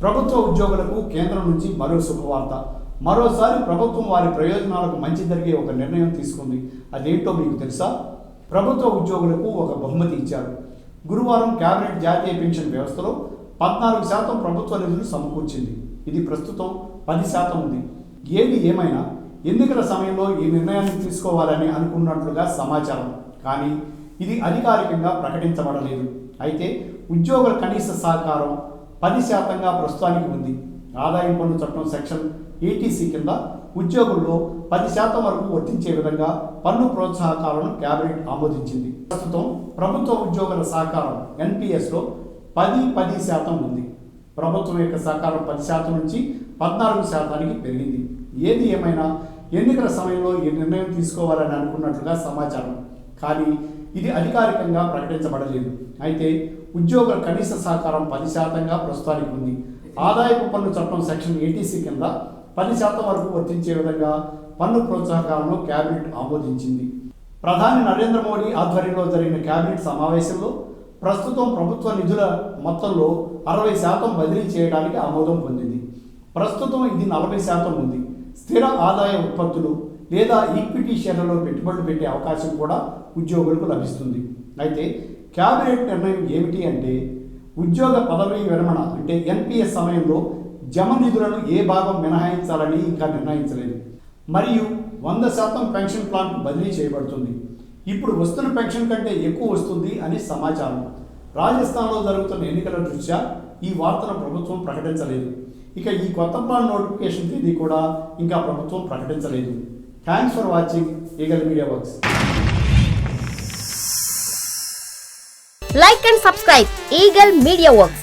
ప్రభుత్వ ఉద్యోగులకు కేంద్రం నుంచి మరో శుభవార్త. మరోసారి ప్రభుత్వం వారి ప్రయోజనాలకు మంచి జరిగే ఒక నిర్ణయం తీసుకుంది. అదేంటో మీకు తెలుసా? ప్రభుత్వ ఉద్యోగులకు ఒక బహుమతి ఇచ్చారు. గురువారం కేబినెట్ జాతీయ పెన్షన్ వ్యవస్థలో 14% ప్రభుత్వ నిధులు సమకూర్చింది. ఇది ప్రస్తుతం 10% ఉంది. ఏది ఏమైనా ఎన్నికల సమయంలో ఈ నిర్ణయాన్ని తీసుకోవాలని అనుకున్నట్లుగా సమాచారం. కానీ ఇది అధికారికంగా ప్రకటించబడలేదు. అయితే ఉద్యోగుల కనీస సహకారం 10%గా ప్రస్తుతానికి ఉంది. ఆదాయం పన్ను చట్టం సెక్షన్ 80C కింద ఉద్యోగుల్లో 10% వరకు వర్తించే విధంగా పన్ను ప్రోత్సాహకాలను కేబినెట్ ఆమోదించింది. ప్రస్తుతం ప్రభుత్వ ఉద్యోగుల సహకారం NPSలో 10% ఉంది. ప్రభుత్వం యొక్క సహకారం 10% నుంచి 14%కి పెరిగింది. ఏది ఏమైనా ఎన్నికల సమయంలో ఈ నిర్ణయం తీసుకోవాలని అనుకున్నట్లుగా సమాచారం. కానీ ఇది అధికారికంగా ప్రకటించబడలేదు. అయితే ఉద్యోగుల కనీస సహకారం 10%గా ప్రస్తుతానికి ఉంది. ఆదాయపు పన్ను చట్టం సెక్షన్ 80C కింద 10% వరకు వర్తించే విధంగా పన్ను ప్రోత్సాహకాలను కేబినెట్ ఆమోదించింది. ప్రధాని నరేంద్ర మోడీ ఆధ్వర్యంలో జరిగిన కేబినెట్ సమావేశంలో ప్రస్తుతం ప్రభుత్వ నిధుల మొత్తంలో 60% బదిలీ చేయడానికి ఆమోదం పొందింది. ప్రస్తుతం ఇది 40% ఉంది. స్థిర ఆదాయ ఉత్పత్తులు లేదా ఈక్విటీ షేర్లలో పెట్టుబడులు పెట్టే అవకాశం కూడా ఉద్యోగులకు లభిస్తుంది. అయితే కేబినెట్ నిర్ణయం ఏమిటి అంటే, ఉద్యోగ పదవీ విరమణ అంటే NPS సమయంలో జమ నిధులను ఏ భాగం మినహాయించాలని ఇంకా నిర్ణయించలేదు. మరియు 100% పెన్షన్ ప్లాన్కు బదిలీ చేయబడుతుంది. ఇప్పుడు వస్తున్న పెన్షన్ కంటే ఎక్కువ వస్తుంది అని సమాచారం. రాజస్థాన్లో జరుగుతున్న ఎన్నికల దృష్ట్యా ఈ వార్తను ప్రభుత్వం ప్రకటించలేదు. ఇక ఈ కొత్త ప్లాన్ నోటిఫికేషన్ తేదీ కూడా ఇంకా ప్రభుత్వం ప్రకటించలేదు. Thanks for watching eagle media works. Like and subscribe Eagle Media Works.